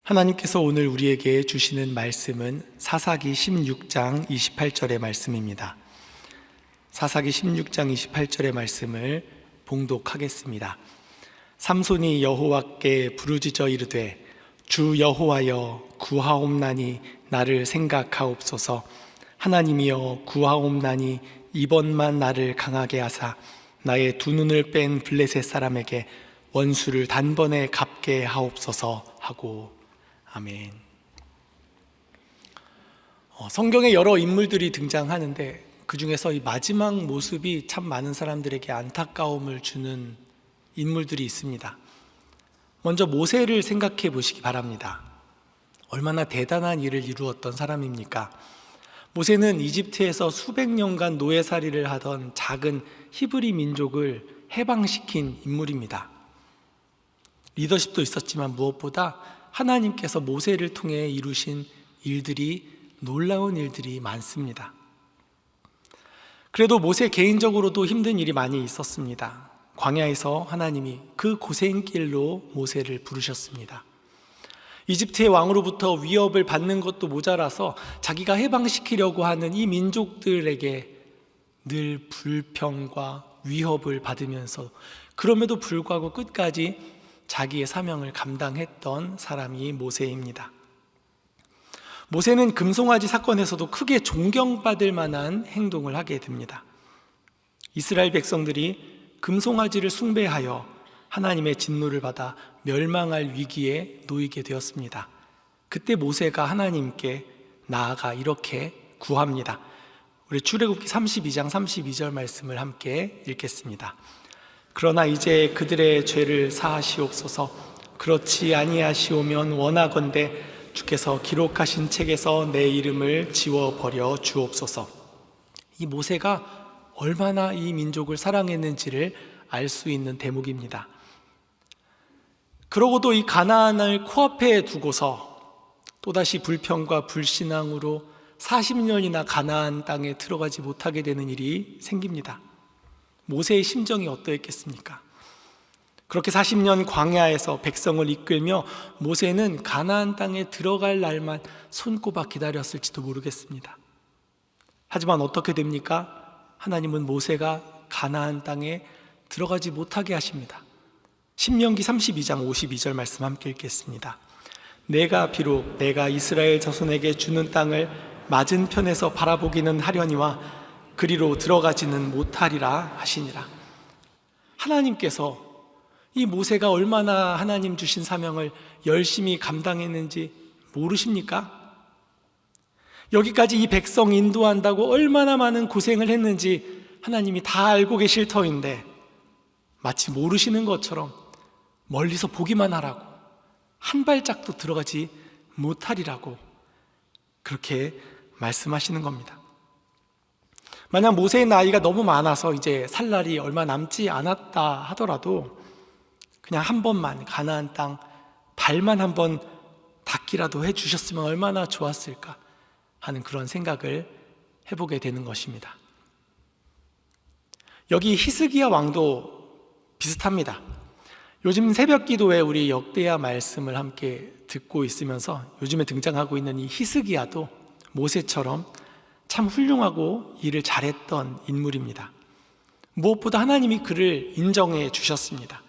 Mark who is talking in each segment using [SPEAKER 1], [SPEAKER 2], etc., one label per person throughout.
[SPEAKER 1] 하나님께서 오늘 우리에게 주시는 말씀은 사사기 16장 28절의 말씀입니다. 사사기 16장 28절의 말씀을 봉독하겠습니다. 삼손이 여호와께 부르짖어 이르되 주 여호와여 구하옵나니 나를 생각하옵소서. 하나님이여 구하옵나니 이번만 나를 강하게 하사 나의 두 눈을 뺀 블레셋 사람에게 원수를 단번에 갚게 하옵소서 하고 아멘. 성경에 여러 인물들이 등장하는데 그 중에서 이 마지막 모습이 참 많은 사람들에게 안타까움을 주는 인물들이 있습니다. 먼저 모세를 생각해 보시기 바랍니다. 얼마나 대단한 일을 이루었던 사람입니까? 모세는 이집트에서 수백 년간 노예살이를 하던 작은 히브리 민족을 해방시킨 인물입니다. 리더십도 있었지만 무엇보다 하나님께서 모세를 통해 이루신 일들이, 놀라운 일들이 많습니다. 그래도 모세 개인적으로도 힘든 일이 많이 있었습니다. 광야에서 하나님이 그 고생길로 모세를 부르셨습니다. 이집트의 왕으로부터 위협을 받는 것도 모자라서 자기가 해방시키려고 하는 이 민족들에게 늘 불평과 위협을 받으면서 그럼에도 불구하고 끝까지 자기의 사명을 감당했던 사람이 모세입니다. 모세는 금송아지 사건에서도 크게 존경받을 만한 행동을 하게 됩니다. 이스라엘 백성들이 금송아지를 숭배하여 하나님의 진노를 받아 멸망할 위기에 놓이게 되었습니다. 그때 모세가 하나님께 나아가 이렇게 구합니다. 우리 출애굽기 32장 32절 말씀을 함께 읽겠습니다. 그러나 이제 그들의 죄를 사하시옵소서. 그렇지 아니하시오면 원하건대 주께서 기록하신 책에서 내 이름을 지워버려 주옵소서. 이 모세가 얼마나 이 민족을 사랑했는지를 알 수 있는 대목입니다. 그러고도 이 가나안을 코앞에 두고서 또다시 불평과 불신앙으로 40년이나 가나안 땅에 들어가지 못하게 되는 일이 생깁니다. 모세의 심정이 어떠했겠습니까? 그렇게 40년 광야에서 백성을 이끌며 모세는 가나안 땅에 들어갈 날만 손꼽아 기다렸을지도 모르겠습니다. 하지만 어떻게 됩니까? 하나님은 모세가 가나안 땅에 들어가지 못하게 하십니다. 신명기 32장 52절 말씀 함께 읽겠습니다. 내가 비록 내가 이스라엘 자손에게 주는 땅을 맞은편에서 바라보기는 하려니와 그리로 들어가지는 못하리라 하시니라. 하나님께서 이 모세가 얼마나 하나님 주신 사명을 열심히 감당했는지 모르십니까? 여기까지 이 백성 인도한다고 얼마나 많은 고생을 했는지 하나님이 다 알고 계실 터인데 마치 모르시는 것처럼 멀리서 보기만 하라고, 한 발짝도 들어가지 못하리라고 그렇게 말씀하시는 겁니다. 만약 모세의 나이가 너무 많아서 이제 살 날이 얼마 남지 않았다 하더라도 그냥 한 번만 가나안 땅 발만 한번 닿기라도 해주셨으면 얼마나 좋았을까 하는 그런 생각을 해보게 되는 것입니다. 여기 히스기야 왕도 비슷합니다. 요즘 새벽 기도에 우리 역대하 말씀을 함께 듣고 있으면서 요즘에 등장하고 있는 이 히스기야도 모세처럼 참 훌륭하고 일을 잘했던 인물입니다. 무엇보다 하나님이 그를 인정해 주셨습니다.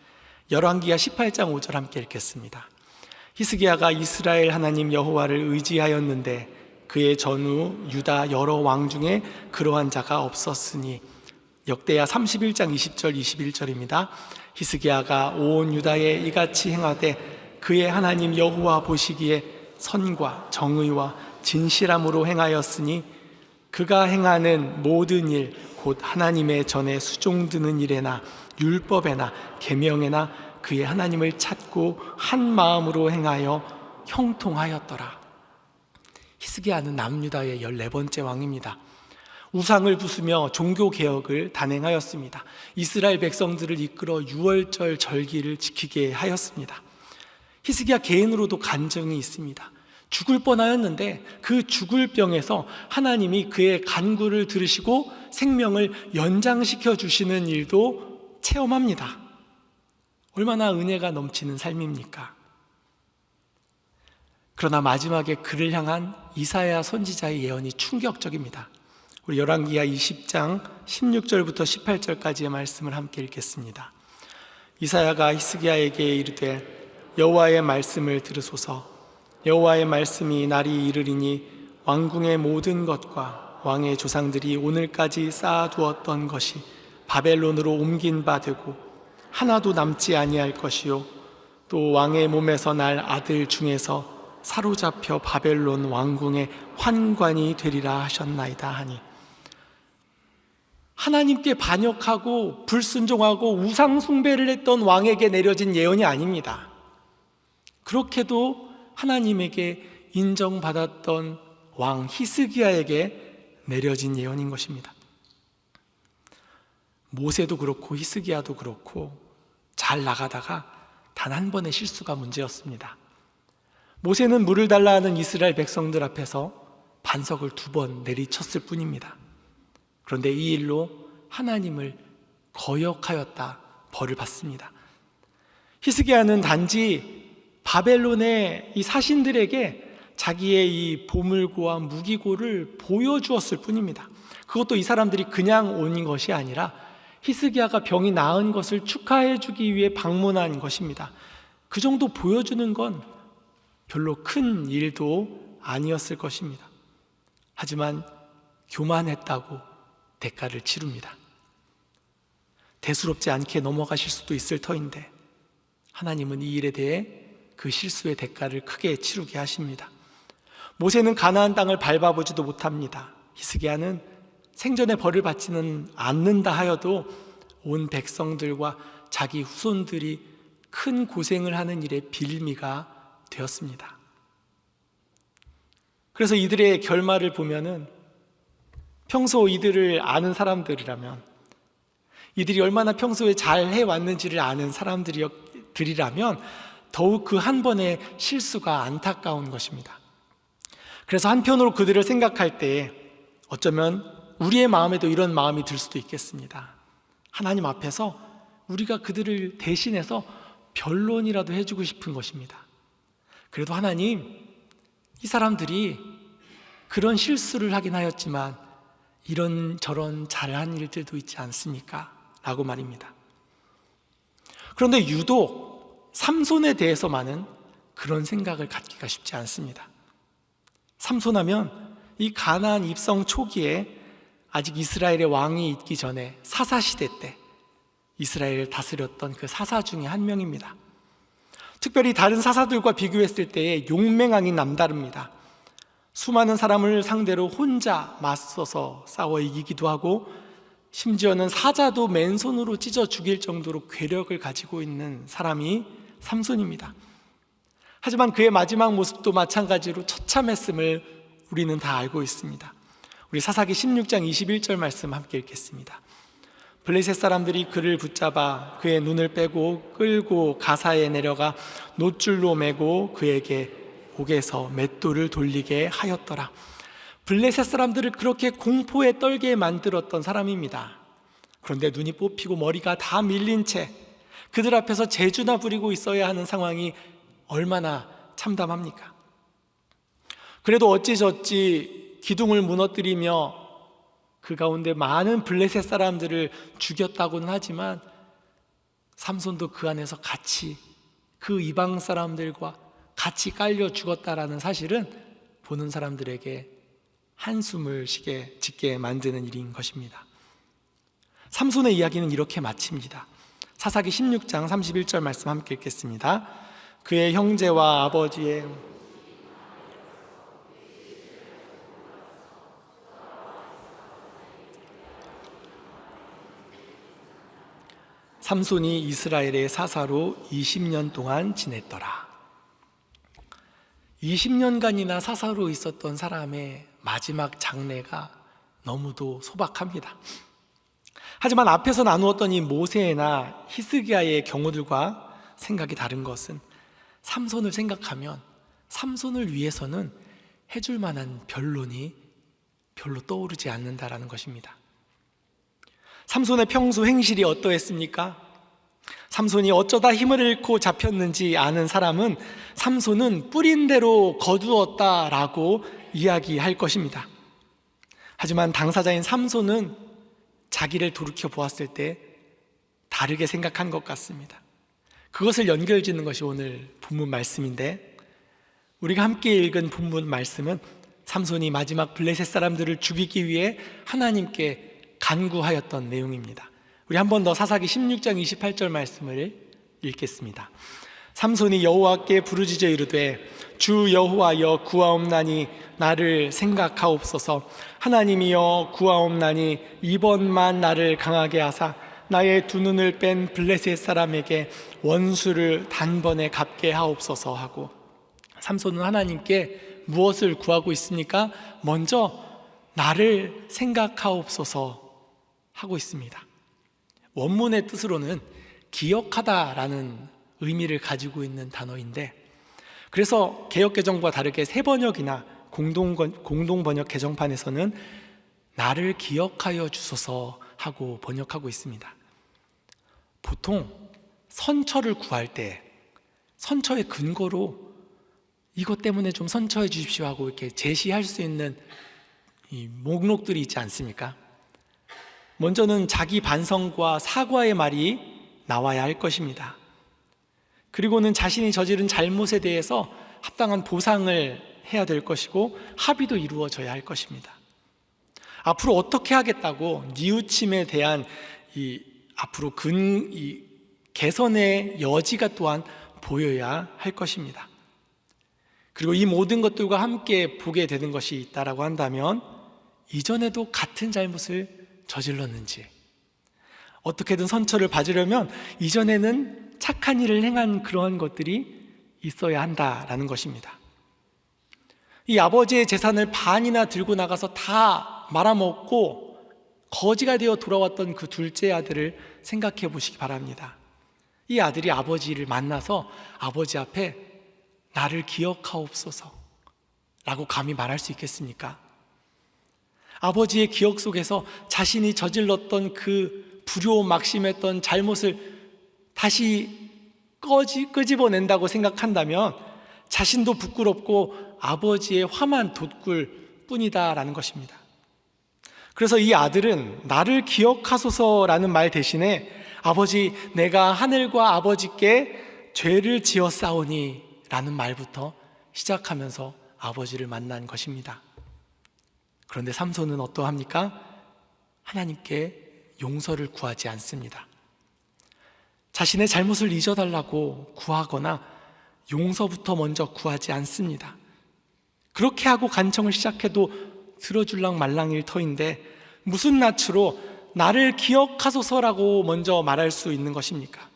[SPEAKER 1] 열왕기하 18장 5절 함께 읽겠습니다. 히스기야가 이스라엘 하나님 여호와를 의지하였는데 그의 전후 유다 여러 왕 중에 그러한 자가 없었으니. 역대하 31장 20절 21절입니다. 히스기야가 온 유다에 이같이 행하되 그의 하나님 여호와 보시기에 선과 정의와 진실함으로 행하였으니 그가 행하는 모든 일 곧 하나님의 전에 수종드는 일에나 율법에나 계명에나 그의 하나님을 찾고 한 마음으로 행하여 형통하였더라. 히스기야는 남유다의 14번째 왕입니다. 우상을 부수며 종교개혁을 단행하였습니다. 이스라엘 백성들을 이끌어 유월절 절기를 지키게 하였습니다. 히스기야 개인으로도 간증이 있습니다. 죽을 뻔하였는데 그 죽을 병에서 하나님이 그의 간구를 들으시고 생명을 연장시켜 주시는 일도 체험합니다. 얼마나 은혜가 넘치는 삶입니까? 그러나 마지막에 그를 향한 이사야 선지자의 예언이 충격적입니다. 우리 열왕기하 20장 16절부터 18절까지의 말씀을 함께 읽겠습니다. 이사야가 히스기야에게 이르되 여호와의 말씀을 들으소서. 여호와의 말씀이 날이 이르리니 왕궁의 모든 것과 왕의 조상들이 오늘까지 쌓아두었던 것이 바벨론으로 옮긴 바 되고 하나도 남지 아니할 것이요 또 왕의 몸에서 날 아들 중에서 사로잡혀 바벨론 왕궁의 환관이 되리라 하셨나이다 하니, 하나님께 반역하고 불순종하고 우상 숭배를 했던 왕에게 내려진 예언이 아닙니다. 그렇게도 하나님에게 인정받았던 왕 히스기야에게 내려진 예언인 것입니다. 모세도 그렇고 히스기야도 그렇고 잘 나가다가 단 한 번의 실수가 문제였습니다. 모세는 물을 달라 하는 이스라엘 백성들 앞에서 반석을 2번 내리쳤을 뿐입니다. 그런데 이 일로 하나님을 거역하였다 벌을 받습니다. 히스기야는 단지 바벨론의 이 사신들에게 자기의 이 보물고와 무기고를 보여주었을 뿐입니다. 그것도 이 사람들이 그냥 온 것이 아니라 히스기야가 병이 나은 것을 축하해 주기 위해 방문한 것입니다. 그 정도 보여주는 건 별로 큰 일도 아니었을 것입니다. 하지만 교만했다고 대가를 치릅니다. 대수롭지 않게 넘어가실 수도 있을 터인데 하나님은 이 일에 대해 그 실수의 대가를 크게 치르게 하십니다. 모세는 가나안 땅을 밟아보지도 못합니다. 히스기야는 생전에 벌을 받지는 않는다 하여도 온 백성들과 자기 후손들이 큰 고생을 하는 일의 빌미가 되었습니다. 그래서 이들의 결말을 보면은 평소 이들을 아는 사람들이라면, 이들이 얼마나 평소에 잘 해왔는지를 아는 사람들이라면 더욱 그 한 번의 실수가 안타까운 것입니다. 그래서 한편으로 그들을 생각할 때 어쩌면 우리의 마음에도 이런 마음이 들 수도 있겠습니다. 하나님 앞에서 우리가 그들을 대신해서 변론이라도 해주고 싶은 것입니다. 그래도 하나님, 이 사람들이 그런 실수를 하긴 하였지만 이런저런 잘한 일들도 있지 않습니까? 라고 말입니다. 그런데 유독 삼손에 대해서만은 그런 생각을 갖기가 쉽지 않습니다. 삼손하면 이 가나안 입성 초기에 아직 이스라엘의 왕이 있기 전에 사사시대 때 이스라엘을 다스렸던 그 사사 중에 한 명입니다. 특별히 다른 사사들과 비교했을 때의 용맹함이 남다릅니다. 수많은 사람을 상대로 혼자 맞서서 싸워 이기기도 하고 심지어는 사자도 맨손으로 찢어 죽일 정도로 괴력을 가지고 있는 사람이 삼손입니다. 하지만 그의 마지막 모습도 마찬가지로 처참했음을 우리는 다 알고 있습니다. 우리 사사기 16장 21절 말씀 함께 읽겠습니다. 블레셋 사람들이 그를 붙잡아 그의 눈을 빼고 끌고 가사에 내려가 놋줄로 매고 그에게 옥에서 맷돌을 돌리게 하였더라. 블레셋 사람들을 그렇게 공포에 떨게 만들었던 사람입니다. 그런데 눈이 뽑히고 머리가 다 밀린 채 그들 앞에서 재주나 부리고 있어야 하는 상황이 얼마나 참담합니까? 그래도 어찌저찌 기둥을 무너뜨리며 그 가운데 많은 블레셋 사람들을 죽였다고는 하지만 삼손도 그 안에서 같이 그 이방 사람들과 같이 깔려 죽었다라는 사실은 보는 사람들에게 한숨을 짓게 만드는 일인 것입니다. 삼손의 이야기는 이렇게 마칩니다. 사사기 16장 31절 말씀 함께 읽겠습니다. 그의 형제와 아버지의 삼손이 이스라엘의 사사로 20년 동안 지냈더라. 20년간이나 사사로 있었던 사람의 마지막 장래가 너무도 소박합니다. 하지만 앞에서 나누었던 이 모세나 히스기야의 경우들과 생각이 다른 것은 삼손을 생각하면 삼손을 위해서는 해줄 만한 변론이 별로 떠오르지 않는다라는 것입니다. 삼손의 평소 행실이 어떠했습니까? 삼손이 어쩌다 힘을 잃고 잡혔는지 아는 사람은 삼손은 뿌린 대로 거두었다라고 이야기할 것입니다. 하지만 당사자인 삼손은 자기를 돌이켜 보았을 때 다르게 생각한 것 같습니다. 그것을 연결짓는 것이 오늘 본문 말씀인데, 우리가 함께 읽은 본문 말씀은 삼손이 마지막 블레셋 사람들을 죽이기 위해 하나님께 간구하였던 내용입니다. 우리 한 번 더 사사기 16장 28절 말씀을 읽겠습니다. 삼손이 여호와께 부르짖어 이르되 주 여호와여 구하옵나니 나를 생각하옵소서. 하나님이여 구하옵나니 이번만 나를 강하게 하사 나의 두 눈을 뺀 블레셋 사람에게 원수를 단번에 갚게 하옵소서 하고, 삼손은 하나님께 무엇을 구하고 있습니까? 먼저 나를 생각하옵소서 하고 있습니다. 원문의 뜻으로는 기억하다라는 의미를 가지고 있는 단어인데, 그래서 개역개정과 다르게 새번역이나 공동번역 개정판에서는 나를 기억하여 주소서 하고 번역하고 있습니다. 보통 선처를 구할 때 선처의 근거로 이것 때문에 좀 선처해 주십시오 하고 이렇게 제시할 수 있는 이 목록들이 있지 않습니까? 먼저는 자기 반성과 사과의 말이 나와야 할 것입니다. 그리고는 자신이 저지른 잘못에 대해서 합당한 보상을 해야 될 것이고 합의도 이루어져야 할 것입니다. 앞으로 어떻게 하겠다고 뉘우침에 대한 앞으로 개선의 여지가 또한 보여야 할 것입니다. 그리고 이 모든 것들과 함께 보게 되는 것이 있다라고 한다면, 이전에도 같은 잘못을 저질렀는지, 어떻게든 선처를 받으려면 이전에는 착한 일을 행한 그러한 것들이 있어야 한다라는 것입니다. 이 아버지의 재산을 반이나 들고 나가서 다 말아먹고 거지가 되어 돌아왔던 그 둘째 아들을 생각해 보시기 바랍니다. 이 아들이 아버지를 만나서 아버지 앞에 나를 기억하옵소서 라고 감히 말할 수 있겠습니까? 아버지의 기억 속에서 자신이 저질렀던 그 불효막심했던 잘못을 다시 끄집어낸다고 생각한다면 자신도 부끄럽고 아버지의 화만 돋굴 뿐이다라는 것입니다. 그래서 이 아들은 나를 기억하소서라는 말 대신에 아버지, 내가 하늘과 아버지께 죄를 지었사오니 라는 말부터 시작하면서 아버지를 만난 것입니다. 그런데 삼손은 어떠합니까? 하나님께 용서를 구하지 않습니다. 자신의 잘못을 잊어달라고 구하거나 용서부터 먼저 구하지 않습니다. 그렇게 하고 간청을 시작해도 들어줄랑 말랑일 터인데 무슨 낯으로 나를 기억하소서라고 먼저 말할 수 있는 것입니까?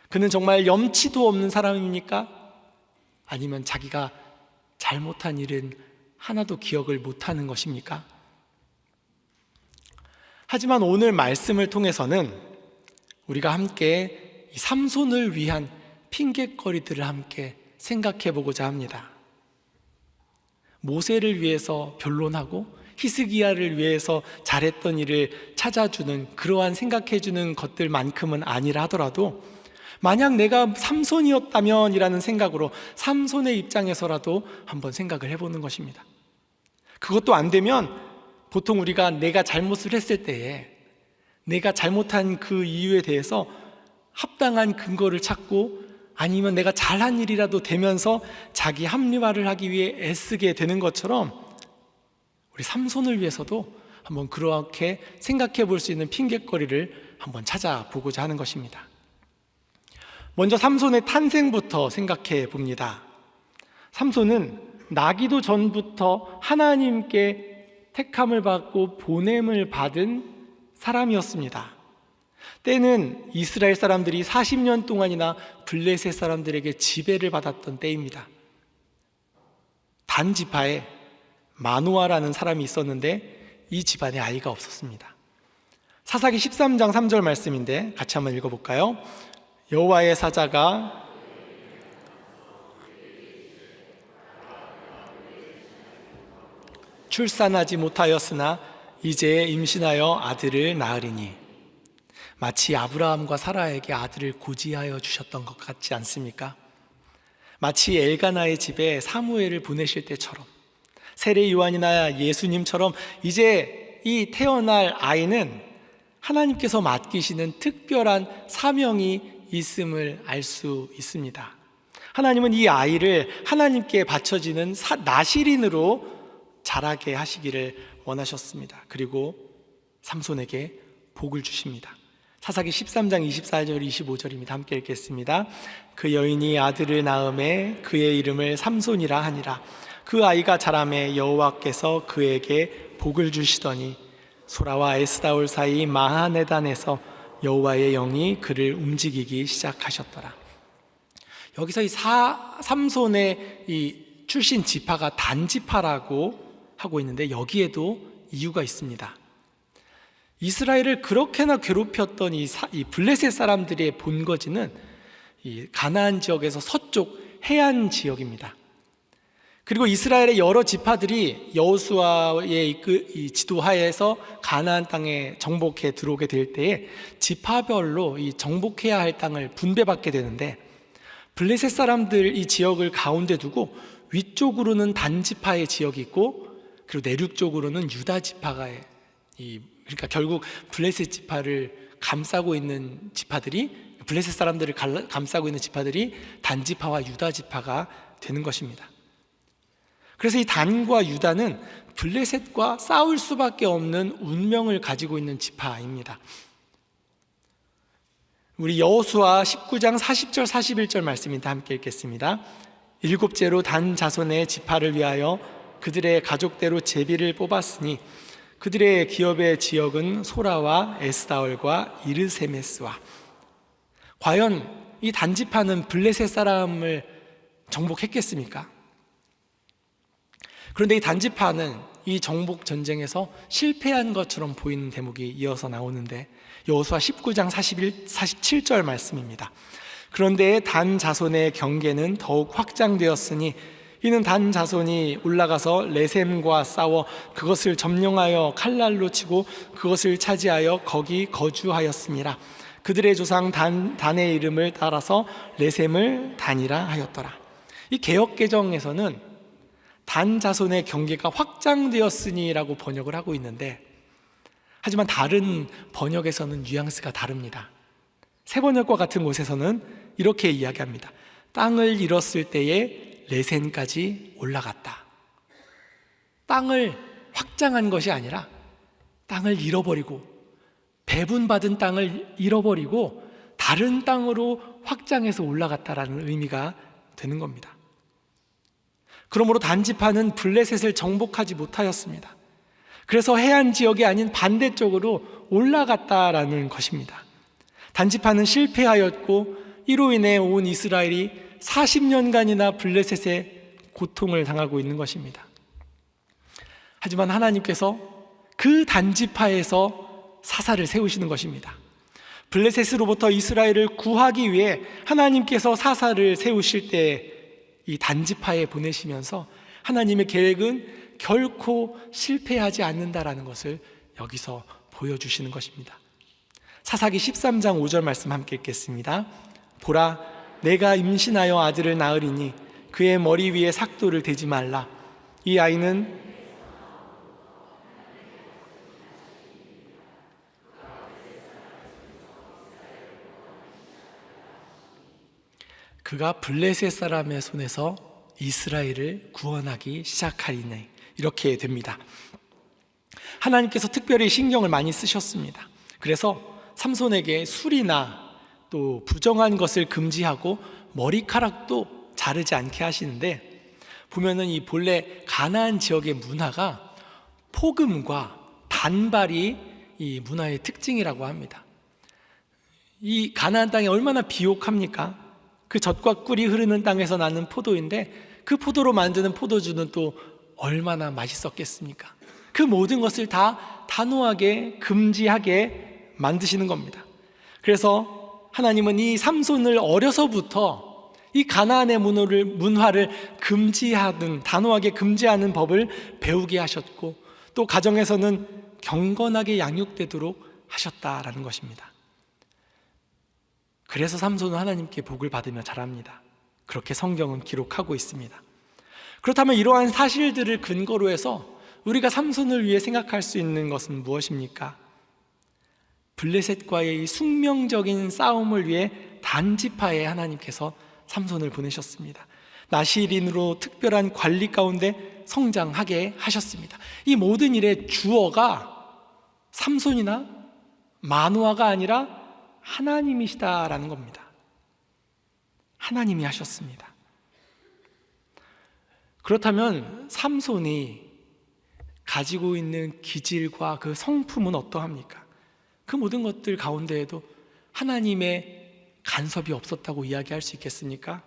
[SPEAKER 1] 그는 정말 염치도 없는 사람입니까? 아니면 자기가 잘못한 일은 하나도 기억을 못하는 것입니까? 하지만 오늘 말씀을 통해서는 우리가 함께 이 삼손을 위한 핑곗거리들을 함께 생각해 보고자 합니다. 모세를 위해서 변론하고 히스기야를 위해서 잘했던 일을 찾아주는 그러한 생각해주는 것들만큼은 아니라 하더라도, 만약 내가 삼손이었다면 이라는 생각으로 삼손의 입장에서라도 한번 생각을 해보는 것입니다. 그것도 안 되면 보통 우리가 내가 잘못을 했을 때에 내가 잘못한 그 이유에 대해서 합당한 근거를 찾고, 아니면 내가 잘한 일이라도 되면서 자기 합리화를 하기 위해 애쓰게 되는 것처럼 우리 삼손을 위해서도 한번 그렇게 생각해 볼 수 있는 핑곗거리를 한번 찾아보고자 하는 것입니다. 먼저 삼손의 탄생부터 생각해 봅니다. 삼손은 나기도 전부터 하나님께 택함을 받고 보냄을 받은 사람이었습니다. 때는 이스라엘 사람들이 40년 동안이나 블레셋 사람들에게 지배를 받았던 때입니다. 단 지파에 마노아라는 사람이 있었는데 이 집안에 아이가 없었습니다. 사사기 13장 3절 말씀인데 같이 한번 읽어볼까요? 여호와의 사자가 출산하지 못하였으나 이제 임신하여 아들을 낳으리니. 마치 아브라함과 사라에게 아들을 고지하여 주셨던 것 같지 않습니까? 마치 엘가나의 집에 사무엘을 보내실 때처럼, 세례 요한이나 예수님처럼 이제 이 태어날 아이는 하나님께서 맡기시는 특별한 사명이 있음을 알 수 있습니다. 하나님은 이 아이를 하나님께 바쳐지는 나실인으로 자라게 하시기를 원하셨습니다. 그리고 삼손에게 복을 주십니다. 사사기 13장 24절 25절입니다. 함께 읽겠습니다. 그 여인이 아들을 낳음에 그의 이름을 삼손이라 하니라. 그 아이가 자라매 여호와께서 그에게 복을 주시더니 소라와 에스다올 사이 마하네단에서 여호와의 영이 그를 움직이기 시작하셨더라. 여기서 이 삼손의 이 출신 지파가 단지파라고 하고 있는데, 여기에도 이유가 있습니다. 이스라엘을 그렇게나 괴롭혔던 이 블레셋 사람들의 본거지는 이 가나안 지역에서 서쪽 해안 지역입니다. 그리고 이스라엘의 여러 지파들이 여호수아의 이 지도하에서 가나안 땅에 정복해 들어오게 될 때에 지파별로 이 정복해야 할 땅을 분배받게 되는데, 블레셋 사람들 이 지역을 가운데 두고 위쪽으로는 단 지파의 지역이 있고, 그리고 내륙 쪽으로는 유다 지파가 그러니까 결국 블레셋 지파를 감싸고 있는 지파들이, 블레셋 사람들을 감싸고 있는 지파들이 단 지파와 유다 지파가 되는 것입니다. 그래서 이 단과 유다는 블레셋과 싸울 수밖에 없는 운명을 가지고 있는 지파입니다. 우리 여호수아 19장 40절 41절 말씀입니다. 함께 읽겠습니다. 일곱째로 단 자손의 지파를 위하여 그들의 가족대로 제비를 뽑았으니 그들의 기업의 지역은 소라와 에스다올과 이르세메스와. 과연 이 단지파는 블레셋 사람을 정복했겠습니까? 그런데 이 단지파는 이 정복 전쟁에서 실패한 것처럼 보이는 대목이 이어서 나오는데, 여호수아 19장 47절 말씀입니다. 그런데 단 자손의 경계는 더욱 확장되었으니 이는 단 자손이 올라가서 레셈과 싸워 그것을 점령하여 칼날로 치고 그것을 차지하여 거기 거주하였습니다. 그들의 조상 단의 이름을 따라서 레셈을 단이라 하였더라. 이 개역개정에서는 단 자손의 경계가 확장되었으니라고 번역을 하고 있는데, 하지만 다른 번역에서는 뉘앙스가 다릅니다. 새번역과 같은 곳에서는 이렇게 이야기합니다. 땅을 잃었을 때에 레센까지 올라갔다. 땅을 확장한 것이 아니라 땅을 잃어버리고, 배분받은 땅을 잃어버리고 다른 땅으로 확장해서 올라갔다라는 의미가 되는 겁니다. 그러므로 단지파는 블레셋을 정복하지 못하였습니다. 그래서 해안 지역이 아닌 반대쪽으로 올라갔다라는 것입니다. 단지파는 실패하였고, 이로 인해 온 이스라엘이 40년간이나 블레셋의 고통을 당하고 있는 것입니다. 하지만 하나님께서 그 단지파에서 사사를 세우시는 것입니다. 블레셋으로부터 이스라엘을 구하기 위해 하나님께서 사사를 세우실 때 이 단지파에 보내시면서 하나님의 계획은 결코 실패하지 않는다라는 것을 여기서 보여주시는 것입니다. 사사기 13장 5절 말씀 함께 읽겠습니다. 보라, 내가 임신하여 아들을 낳으리니 그의 머리 위에 삭도를 대지 말라. 이 아이는 그가 블레셋 사람의 손에서 이스라엘을 구원하기 시작하리니, 이렇게 됩니다. 하나님께서 특별히 신경을 많이 쓰셨습니다. 그래서 삼손에게 술이나 또 부정한 것을 금지하고 머리카락도 자르지 않게 하시는데, 보면은 이 본래 가나안 지역의 문화가 폭음과 단발이 이 문화의 특징이라고 합니다. 이 가나안 땅이 얼마나 비옥합니까? 그 젖과 꿀이 흐르는 땅에서 나는 포도인데 그 포도로 만드는 포도주는 또 얼마나 맛있었겠습니까? 그 모든 것을 다 단호하게 금지하게 만드시는 겁니다. 그래서 하나님은 이 삼손을 어려서부터 이 가나안의 문화를 금지하는, 단호하게 금지하는 법을 배우게 하셨고, 또 가정에서는 경건하게 양육되도록 하셨다라는 것입니다. 그래서 삼손은 하나님께 복을 받으며 자랍니다. 그렇게 성경은 기록하고 있습니다. 그렇다면 이러한 사실들을 근거로 해서 우리가 삼손을 위해 생각할 수 있는 것은 무엇입니까? 블레셋과의 이 숙명적인 싸움을 위해 단지파에 하나님께서 삼손을 보내셨습니다. 나시린으로 특별한 관리 가운데 성장하게 하셨습니다. 이 모든 일의 주어가 삼손이나 마노아가 아니라 하나님이시다라는 겁니다. 하나님이 하셨습니다. 그렇다면 삼손이 가지고 있는 기질과 그 성품은 어떠합니까? 그 모든 것들 가운데에도 하나님의 간섭이 없었다고 이야기할 수 있겠습니까?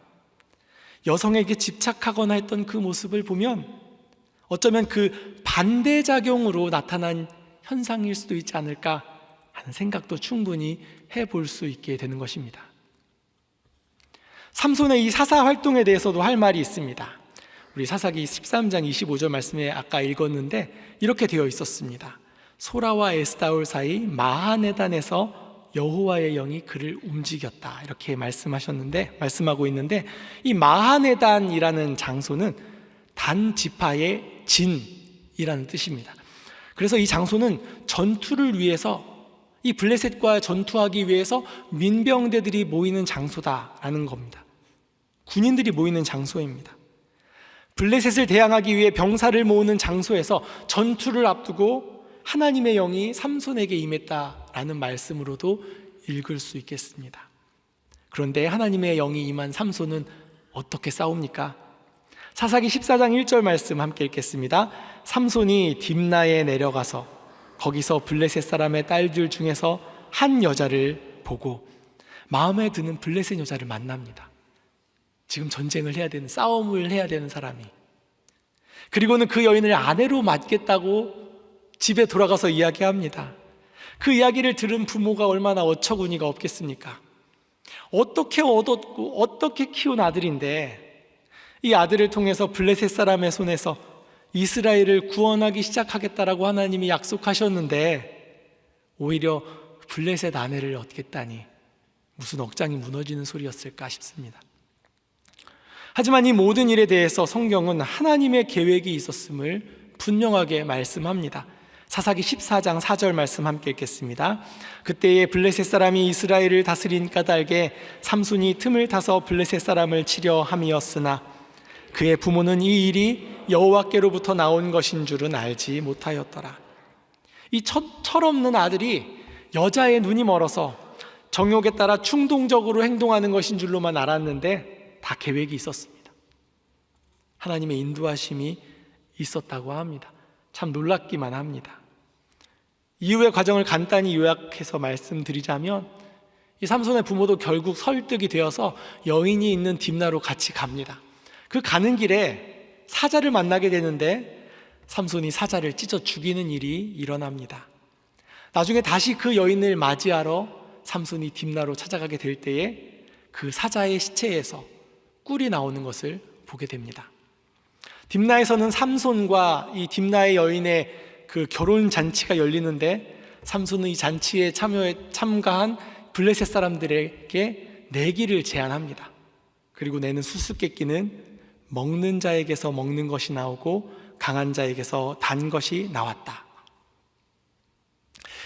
[SPEAKER 1] 여성에게 집착하거나 했던 그 모습을 보면 어쩌면 그 반대작용으로 나타난 현상일 수도 있지 않을까 하는 생각도 충분히 해볼 수 있게 되는 것입니다. 삼손의 이 사사 활동에 대해서도 할 말이 있습니다. 우리 사사기 13장 25절 말씀에 아까 읽었는데 이렇게 되어 있었습니다. 소라와 에스다올 사이 마하네단에서 여호와의 영이 그를 움직였다, 이렇게 말씀하고 있는데, 이 마하네단이라는 장소는 단 지파의 진이라는 뜻입니다. 그래서 이 장소는 전투를 위해서, 이 블레셋과 전투하기 위해서 민병대들이 모이는 장소다라는 겁니다. 군인들이 모이는 장소입니다. 블레셋을 대항하기 위해 병사를 모으는 장소에서 전투를 앞두고 하나님의 영이 삼손에게 임했다라는 말씀으로도 읽을 수 있겠습니다. 그런데 하나님의 영이 임한 삼손은 어떻게 싸웁니까? 사사기 14장 1절 말씀 함께 읽겠습니다. 삼손이 딥나에 내려가서 거기서 블레셋 사람의 딸들 중에서 한 여자를 보고 마음에 드는 블레셋 여자를 만납니다. 지금 전쟁을 해야 되는, 싸움을 해야 되는 사람이, 그리고는 그 여인을 아내로 맡겠다고 집에 돌아가서 이야기합니다. 그 이야기를 들은 부모가 얼마나 어처구니가 없겠습니까? 어떻게 얻었고 어떻게 키운 아들인데 이 아들을 통해서 블레셋 사람의 손에서 이스라엘을 구원하기 시작하겠다라고 하나님이 약속하셨는데 오히려 블레셋 아내를 얻겠다니 무슨 억장이 무너지는 소리였을까 싶습니다. 하지만 이 모든 일에 대해서 성경은 하나님의 계획이 있었음을 분명하게 말씀합니다. 사사기 14장 4절 말씀 함께 읽겠습니다. 그때에 블레셋 사람이 이스라엘을 다스린 까닭에 삼손이 틈을 타서 블레셋 사람을 치려 함이었으나 그의 부모는 이 일이 여호와께로부터 나온 것인 줄은 알지 못하였더라. 이 철없는 아들이 여자의 눈이 멀어서 정욕에 따라 충동적으로 행동하는 것인 줄로만 알았는데 다 계획이 있었습니다. 하나님의 인도하심이 있었다고 합니다. 참 놀랍기만 합니다. 이후의 과정을 간단히 요약해서 말씀드리자면 이 삼손의 부모도 결국 설득이 되어서 여인이 있는 딥나로 같이 갑니다. 그 가는 길에 사자를 만나게 되는데 삼손이 사자를 찢어 죽이는 일이 일어납니다. 나중에 다시 그 여인을 맞이하러 삼손이 딥나로 찾아가게 될 때에 그 사자의 시체에서 꿀이 나오는 것을 보게 됩니다. 딥나에서는 삼손과 이 딥나의 여인의 그 결혼 잔치가 열리는데 삼손은 이 잔치에 참가한 블레셋 사람들에게 내기를 제안합니다. 그리고 내는 수수께끼는 먹는 자에게서 먹는 것이 나오고 강한 자에게서 단 것이 나왔다.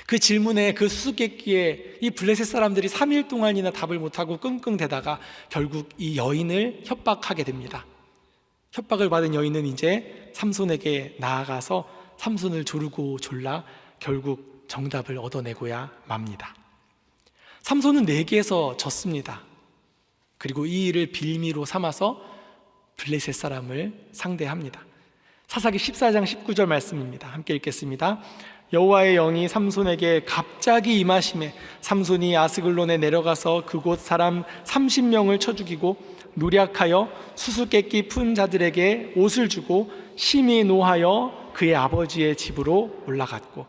[SPEAKER 1] 그 질문에, 그 수수께끼에 이 블레셋 사람들이 3일 동안이나 답을 못하고 끙끙대다가 결국 이 여인을 협박하게 됩니다. 협박을 받은 여인은 이제 삼손에게 나아가서 삼손을 조르고 졸라 결국 정답을 얻어내고야 맙니다. 삼손은 내기에서 졌습니다. 그리고 이 일을 빌미로 삼아서 블레셋 사람을 상대합니다. 사사기 14장 19절 말씀입니다. 함께 읽겠습니다. 여호와의 영이 삼손에게 갑자기 임하심에 삼손이 아스글론에 내려가서 그곳 사람 30명을 쳐 죽이고 노략하여 수수께끼 푼 자들에게 옷을 주고 심히 노하여 그의 아버지의 집으로 올라갔고,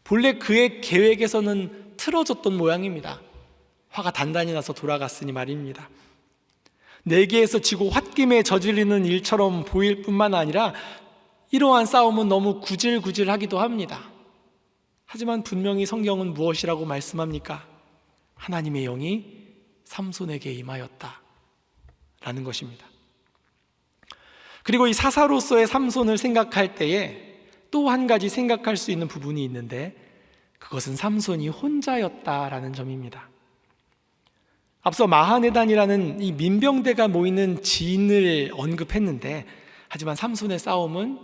[SPEAKER 1] 본래 그의 계획에서는 틀어졌던 모양입니다. 화가 단단히 나서 돌아갔으니 말입니다. 내기에서 지고 홧김에 저지르는 일처럼 보일 뿐만 아니라 이러한 싸움은 너무 구질구질하기도 합니다. 하지만 분명히 성경은 무엇이라고 말씀합니까? 하나님의 영이 삼손에게 임하였다 라는 것입니다. 그리고 이 사사로서의 삼손을 생각할 때에 또 한 가지 생각할 수 있는 부분이 있는데, 그것은 삼손이 혼자였다라는 점입니다. 앞서 마하네단이라는 이 민병대가 모이는 진을 언급했는데, 하지만 삼손의 싸움은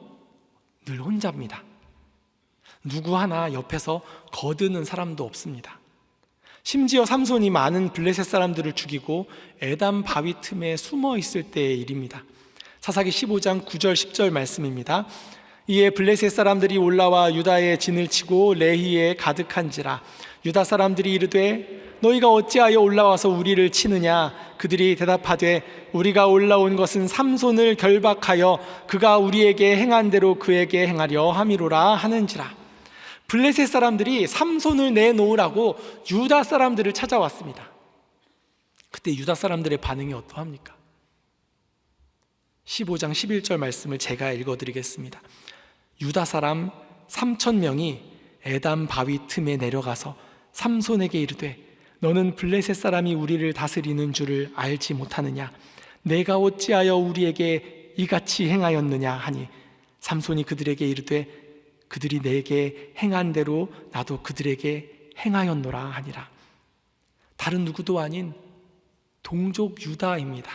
[SPEAKER 1] 늘 혼자입니다. 누구 하나 옆에서 거드는 사람도 없습니다. 심지어 삼손이 많은 블레셋 사람들을 죽이고 에담 바위 틈에 숨어 있을 때의 일입니다. 사사기 15장 9절 10절 말씀입니다. 이에 블레셋 사람들이 올라와 유다의 진을 치고 레히에 가득한지라. 유다 사람들이 이르되 너희가 어찌하여 올라와서 우리를 치느냐. 그들이 대답하되 우리가 올라온 것은 삼손을 결박하여 그가 우리에게 행한 대로 그에게 행하려 함이로라 하는지라. 블레셋 사람들이 삼손을 내놓으라고 유다 사람들을 찾아왔습니다. 그때 유다 사람들의 반응이 어떠합니까? 15장 11절 말씀을 제가 읽어드리겠습니다. 유다 사람 3,000명이 에담 바위 틈에 내려가서 삼손에게 이르되 너는 블레셋 사람이 우리를 다스리는 줄을 알지 못하느냐. 내가 어찌하여 우리에게 이같이 행하였느냐 하니, 삼손이 그들에게 이르되 그들이 내게 행한 대로 나도 그들에게 행하였노라 하니라. 다른 누구도 아닌 동족 유다입니다.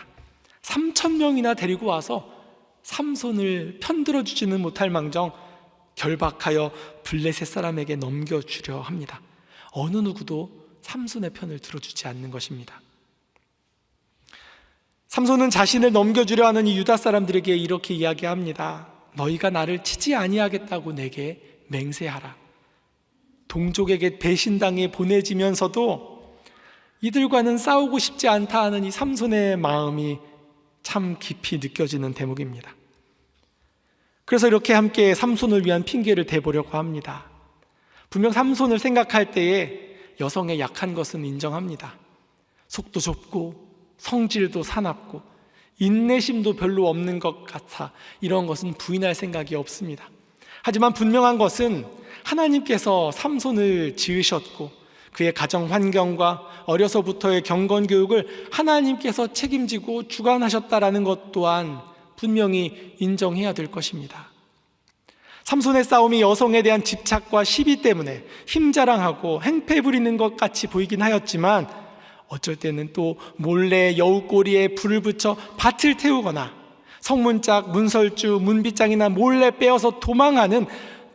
[SPEAKER 1] 3,000명이나 데리고 와서 삼손을 편들어 주지는 못할 망정 결박하여 블레셋 사람에게 넘겨주려 합니다. 어느 누구도 삼손의 편을 들어주지 않는 것입니다. 삼손은 자신을 넘겨주려 하는 이 유다 사람들에게 이렇게 이야기합니다. 너희가 나를 치지 아니하겠다고 내게 맹세하라. 동족에게 배신당해 보내지면서도 이들과는 싸우고 싶지 않다 하는 이 삼손의 마음이 참 깊이 느껴지는 대목입니다. 그래서 이렇게 함께 삼손을 위한 핑계를 대보려고 합니다. 분명 삼손을 생각할 때에 여성의 약한 것은 인정합니다. 속도 좁고 성질도 사납고 인내심도 별로 없는 것 같아 이런 것은 부인할 생각이 없습니다. 하지만 분명한 것은 하나님께서 삼손을 지으셨고 그의 가정 환경과 어려서부터의 경건 교육을 하나님께서 책임지고 주관하셨다라는 것 또한 분명히 인정해야 될 것입니다. 삼손의 싸움이 여성에 대한 집착과 시비 때문에 힘자랑하고 행패 부리는 것 같이 보이긴 하였지만, 어쩔 때는 또 몰래 여우꼬리에 불을 붙여 밭을 태우거나 성문짝, 문설주, 문빗장이나 몰래 빼어서 도망하는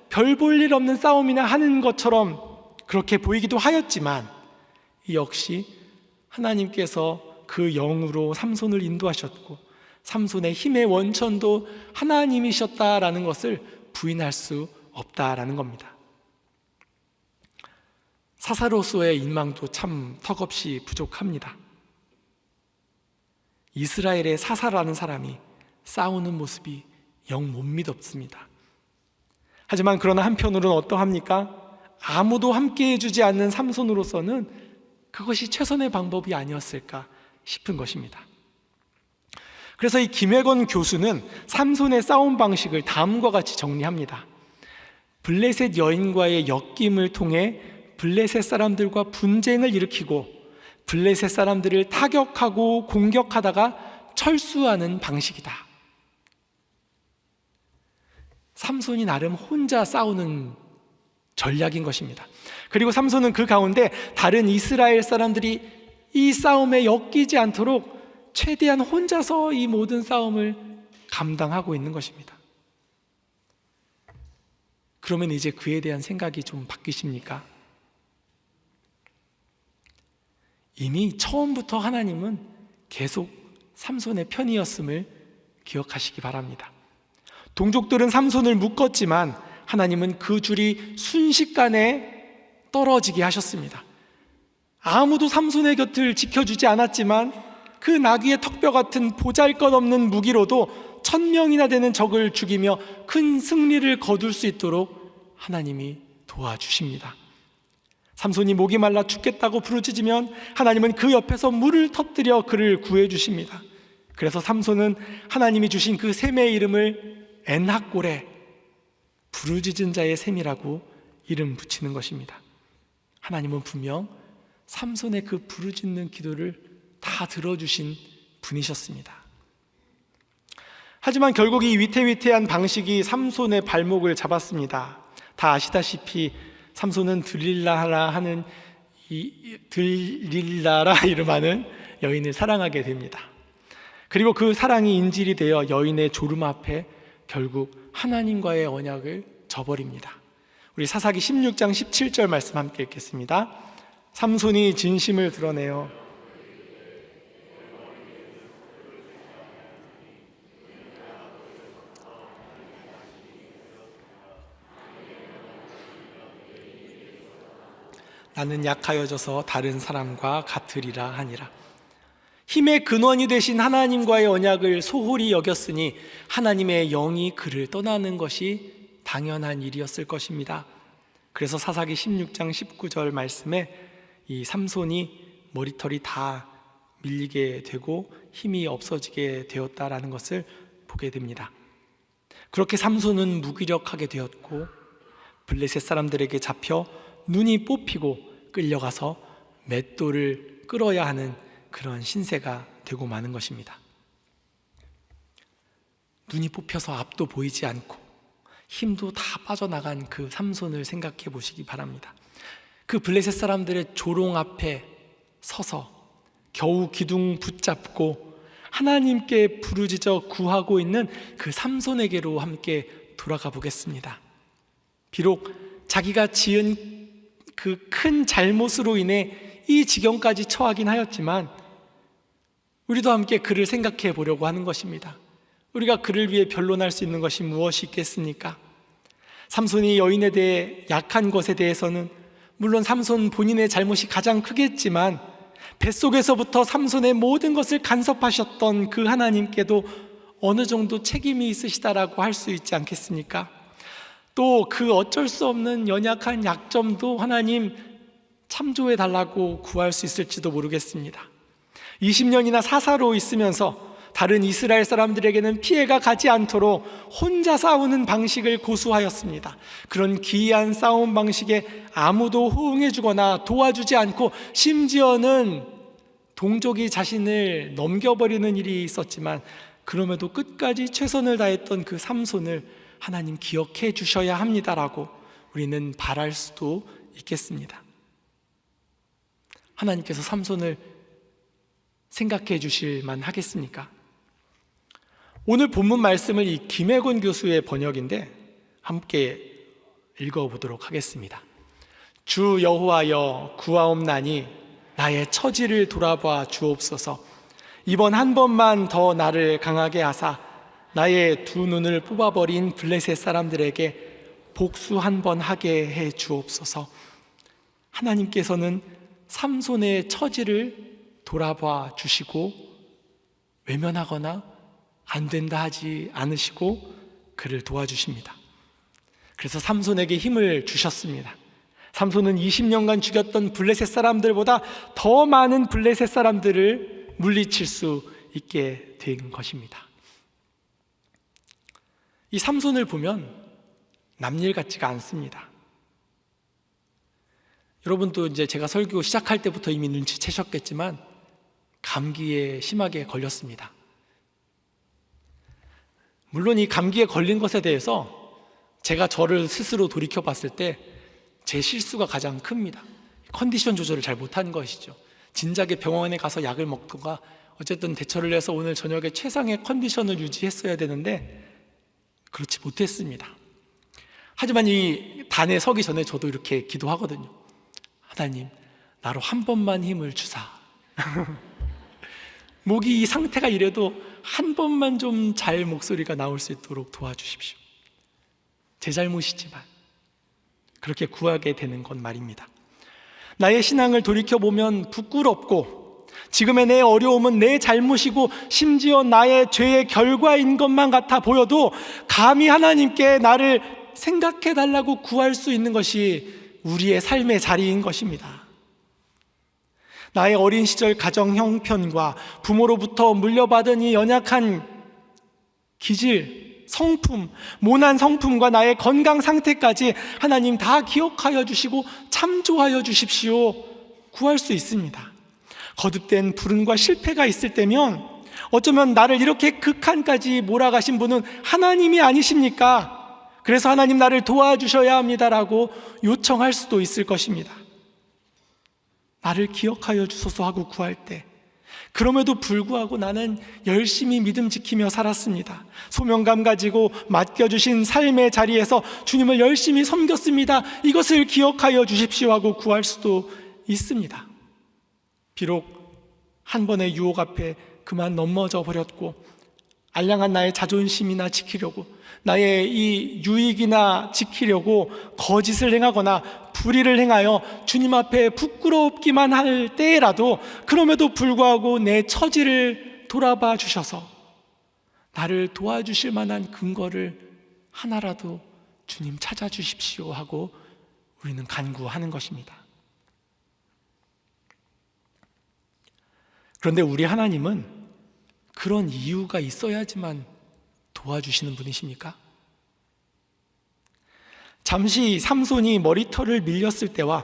[SPEAKER 1] 별 볼 일 없는 싸움이나 하는 것처럼 그렇게 보이기도 하였지만, 역시 하나님께서 그 영으로 삼손을 인도하셨고 삼손의 힘의 원천도 하나님이셨다라는 것을 부인할 수 없다라는 겁니다. 사사로서의 인망도 참 턱없이 부족합니다. 이스라엘의 사사라는 사람이 싸우는 모습이 영 못 믿었습니다. 하지만 그러나 한편으로는 어떠합니까? 아무도 함께 해주지 않는 삼손으로서는 그것이 최선의 방법이 아니었을까 싶은 것입니다. 그래서 이 김혜건 교수는 삼손의 싸움 방식을 다음과 같이 정리합니다. 블레셋 여인과의 엮임을 통해 블레셋 사람들과 분쟁을 일으키고 블레셋 사람들을 타격하고 공격하다가 철수하는 방식이다. 삼손이 나름 혼자 싸우는 전략인 것입니다. 그리고 삼손은 그 가운데 다른 이스라엘 사람들이 이 싸움에 엮이지 않도록 최대한 혼자서 이 모든 싸움을 감당하고 있는 것입니다. 그러면 이제 그에 대한 생각이 좀 바뀌십니까? 이미 처음부터 하나님은 계속 삼손의 편이었음을 기억하시기 바랍니다. 동족들은 삼손을 묶었지만 하나님은 그 줄이 순식간에 떨어지게 하셨습니다. 아무도 삼손의 곁을 지켜주지 않았지만 그 나귀의 턱뼈 같은 보잘것없는 무기로도 1,000명이나 되는 적을 죽이며 큰 승리를 거둘 수 있도록 하나님이 도와주십니다. 삼손이 목이 말라 죽겠다고 부르짖으면 하나님은 그 옆에서 물을 터뜨려 그를 구해주십니다. 그래서 삼손은 하나님이 주신 그 샘의 이름을 엔하골에 부르짖은 자의 샘이라고 이름 붙이는 것입니다. 하나님은 분명 삼손의 그 부르짖는 기도를 다 들어주신 분이셨습니다. 하지만 결국 이 위태위태한 방식이 삼손의 발목을 잡았습니다. 다 아시다시피 삼손은 들릴라라 이름하는 여인을 사랑하게 됩니다. 그리고 그 사랑이 인질이 되어 여인의 졸음 앞에 결국 하나님과의 언약을 저버립니다. 우리 사사기 16장 17절 말씀 함께 읽겠습니다. 삼손이 진심을 드러내어 나는 약하여져서 다른 사람과 같으리라 하니라. 힘의 근원이 되신 하나님과의 언약을 소홀히 여겼으니 하나님의 영이 그를 떠나는 것이 당연한 일이었을 것입니다. 그래서 사사기 16장 19절 말씀에 이 삼손이 머리털이 다 밀리게 되고 힘이 없어지게 되었다라는 것을 보게 됩니다. 그렇게 삼손은 무기력하게 되었고 블레셋 사람들에게 잡혀 눈이 뽑히고 끌려가서 맷돌을 끌어야 하는 그런 신세가 되고 마는 것입니다. 눈이 뽑혀서 앞도 보이지 않고 힘도 다 빠져나간 그 삼손을 생각해 보시기 바랍니다. 그 블레셋 사람들의 조롱 앞에 서서 겨우 기둥 붙잡고 하나님께 부르짖어 구하고 있는 그 삼손에게로 함께 돌아가 보겠습니다. 비록 자기가 지은 그 큰 잘못으로 인해 이 지경까지 처하긴 하였지만 우리도 함께 그를 생각해 보려고 하는 것입니다. 우리가 그를 위해 변론할 수 있는 것이 무엇이 있겠습니까? 삼손이 여인에 대해 약한 것에 대해서는 물론 삼손 본인의 잘못이 가장 크겠지만 뱃속에서부터 삼손의 모든 것을 간섭하셨던 그 하나님께도 어느 정도 책임이 있으시다라고 할 수 있지 않겠습니까? 또 그 어쩔 수 없는 연약한 약점도 하나님 참조해 달라고 구할 수 있을지도 모르겠습니다. 20년이나 사사로 있으면서 다른 이스라엘 사람들에게는 피해가 가지 않도록 혼자 싸우는 방식을 고수하였습니다. 그런 기이한 싸움 방식에 아무도 호응해 주거나 도와주지 않고 심지어는 동족이 자신을 넘겨버리는 일이 있었지만 그럼에도 끝까지 최선을 다했던 그 삼손을 하나님 기억해 주셔야 합니다라고 우리는 바랄 수도 있겠습니다. 하나님께서 삼손을 생각해 주실 만 하겠습니까? 오늘 본문 말씀을 이 김혜곤 교수의 번역인데 함께 읽어보도록 하겠습니다. 주 여호와여 구하옵나니 나의 처지를 돌아봐 주옵소서. 이번 한 번만 더 나를 강하게 하사 나의 두 눈을 뽑아버린 블레셋 사람들에게 복수 한 번 하게 해 주옵소서. 하나님께서는 삼손의 처지를 돌아봐 주시고 외면하거나 안 된다 하지 않으시고 그를 도와주십니다. 그래서 삼손에게 힘을 주셨습니다. 삼손은 20년간 죽였던 블레셋 사람들보다 더 많은 블레셋 사람들을 물리칠 수 있게 된 것입니다. 이 삼손을 보면 남일 같지가 않습니다. 여러분도 이제 제가 설교 시작할 때부터 이미 눈치채셨겠지만 감기에 심하게 걸렸습니다. 물론 이 감기에 걸린 것에 대해서 제가 저를 스스로 돌이켜 봤을 때 제 실수가 가장 큽니다. 컨디션 조절을 잘 못한 것이죠. 진작에 병원에 가서 약을 먹던가 어쨌든 대처를 해서 오늘 저녁에 최상의 컨디션을 유지했어야 되는데 그렇지 못했습니다. 하지만 이 단에 서기 전에 저도 이렇게 기도하거든요. 하나님, 나로 한 번만 힘을 주사. 목이 이 상태가 이래도 한 번만 좀 잘 목소리가 나올 수 있도록 도와주십시오. 제 잘못이지만 그렇게 구하게 되는 건 말입니다. 나의 신앙을 돌이켜보면 부끄럽고 지금의 내 어려움은 내 잘못이고 심지어 나의 죄의 결과인 것만 같아 보여도 감히 하나님께 나를 생각해 달라고 구할 수 있는 것이 우리의 삶의 자리인 것입니다. 나의 어린 시절 가정 형편과 부모로부터 물려받은 이 연약한 기질, 성품, 모난 성품과 나의 건강 상태까지 하나님 다 기억하여 주시고 참조하여 주십시오. 구할 수 있습니다. 거듭된 불운과 실패가 있을 때면 어쩌면 나를 이렇게 극한까지 몰아가신 분은 하나님이 아니십니까? 그래서 하나님 나를 도와주셔야 합니다라고 요청할 수도 있을 것입니다. 나를 기억하여 주소서 하고 구할 때, 그럼에도 불구하고 나는 열심히 믿음 지키며 살았습니다. 소명감 가지고 맡겨주신 삶의 자리에서 주님을 열심히 섬겼습니다. 이것을 기억하여 주십시오 하고 구할 수도 있습니다. 비록 한 번의 유혹 앞에 그만 넘어져 버렸고, 알량한 나의 자존심이나 지키려고, 나의 이 유익이나 지키려고 거짓을 행하거나 불의를 행하여 주님 앞에 부끄럽기만 할 때라도, 그럼에도 불구하고 내 처지를 돌아봐 주셔서 나를 도와주실 만한 근거를 하나라도 주님 찾아주십시오 하고 우리는 간구하는 것입니다. 그런데 우리 하나님은 그런 이유가 있어야지만 도와주시는 분이십니까? 잠시 삼손이 머리털을 밀렸을 때와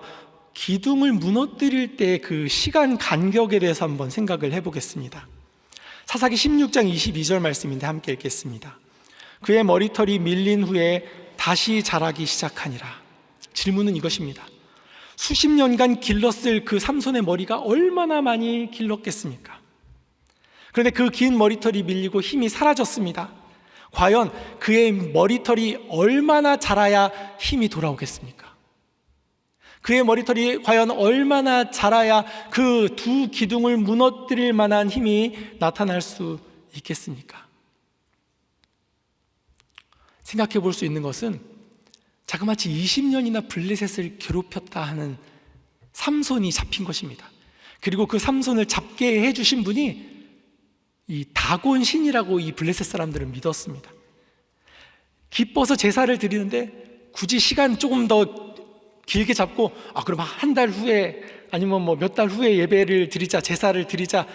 [SPEAKER 1] 기둥을 무너뜨릴 때 그 시간 간격에 대해서 한번 생각을 해보겠습니다. 사사기 16장 22절 말씀인데 함께 읽겠습니다. 그의 머리털이 밀린 후에 다시 자라기 시작하니라. 질문은 이것입니다. 수십 년간 길렀을 그 삼손의 머리가 얼마나 많이 길렀겠습니까? 그런데 그 긴 머리털이 밀리고 힘이 사라졌습니다. 과연 그의 머리털이 얼마나 자라야 힘이 돌아오겠습니까? 그의 머리털이 과연 얼마나 자라야 그 두 기둥을 무너뜨릴 만한 힘이 나타날 수 있겠습니까? 생각해 볼 수 있는 것은 자그마치 20년이나 블레셋을 괴롭혔다 하는 삼손이 잡힌 것입니다. 그리고 그 삼손을 잡게 해주신 분이 이 다곤 신이라고 이 블레셋 사람들은 믿었습니다. 기뻐서 제사를 드리는데 굳이 시간 조금 더 길게 잡고 그럼 한 달 후에 아니면 뭐 몇 달 후에 예배를 드리자, 제사를 드리자,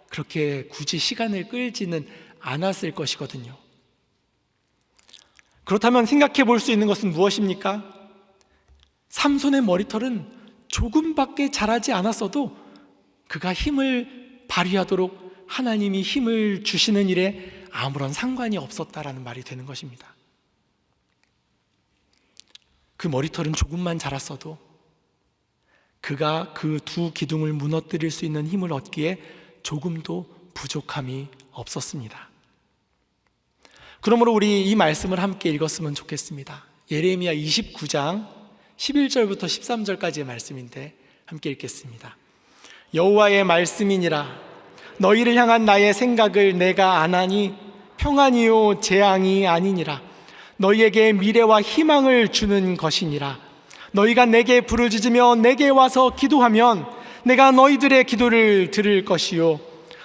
[SPEAKER 1] 그렇게 굳이 시간을 끌지는 않았을 것이거든요. 그렇다면 생각해 볼 수 있는 것은 무엇입니까? 삼손의 머리털은 조금밖에 자라지 않았어도 그가 힘을 발휘하도록 하나님이 힘을 주시는 일에 아무런 상관이 없었다라는 말이 되는 것입니다. 그 머리털은 조금만 자랐어도 그가 그 두 기둥을 무너뜨릴 수 있는 힘을 얻기에 조금도 부족함이 없었습니다. 그러므로 우리 이 말씀을 함께 읽었으면 좋겠습니다. 예레미야 29장 11절부터 13절까지의 말씀인데 함께 읽겠습니다. 여호와의 말씀이니라. 너희를 향한 나의 생각을 내가 아나니 평안이요 재앙이 아니니라. 너희에게 미래와 희망을 주는 것이니라. 너희가 내게 부르짖으며 내게 와서 기도하면 내가 너희들의 기도를 들을 것이요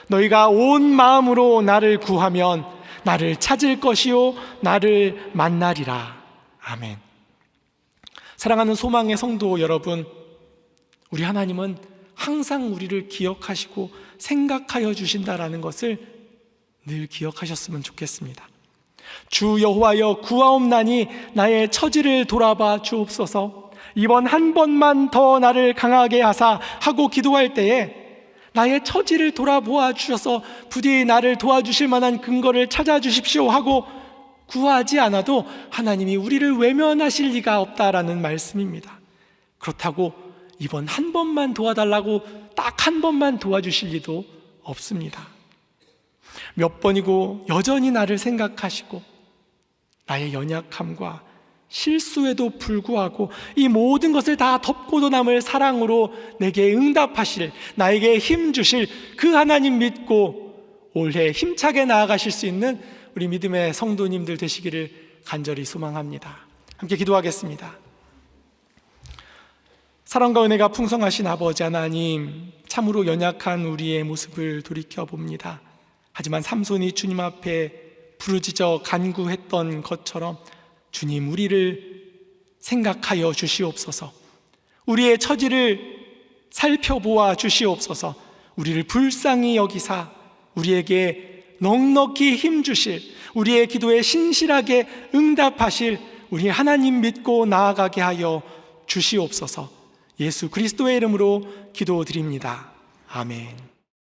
[SPEAKER 1] 너희가 온 마음으로 나를 구하면 나를 찾을 것이요 나를 만나리라. 아멘. 사랑하는 소망의 성도 여러분, 우리 하나님은 항상 우리를 기억하시고 생각하여 주신다라는 것을 늘 기억하셨으면 좋겠습니다. 주 여호와여 구하옵나니 나의 처지를 돌아봐 주옵소서. 이번 한 번만 더 나를 강하게 하사 하고 기도할 때에 나의 처지를 돌아보아 주셔서 부디 나를 도와주실 만한 근거를 찾아주십시오 하고 구하지 않아도 하나님이 우리를 외면하실 리가 없다라는 말씀입니다. 그렇다고 이번 한 번만 도와달라고 딱 한 번만 도와주실 리도 없습니다. 몇 번이고 여전히 나를 생각하시고 나의 연약함과 실수에도 불구하고 이 모든 것을 다 덮고도 남을 사랑으로 내게 응답하실, 나에게 힘 주실 그 하나님 믿고 올해 힘차게 나아가실 수 있는 우리 믿음의 성도님들 되시기를 간절히 소망합니다. 함께 기도하겠습니다. 사랑과 은혜가 풍성하신 아버지 하나님, 참으로 연약한 우리의 모습을 돌이켜봅니다. 하지만 삼손이 주님 앞에 부르짖어 간구했던 것처럼 주님, 우리를 생각하여 주시옵소서. 우리의 처지를 살펴보아 주시옵소서. 우리를 불쌍히 여기사 우리에게 넉넉히 힘주실, 우리의 기도에 신실하게 응답하실 우리 하나님 믿고 나아가게 하여 주시옵소서. 예수 그리스도의 이름으로 기도드립니다. 아멘.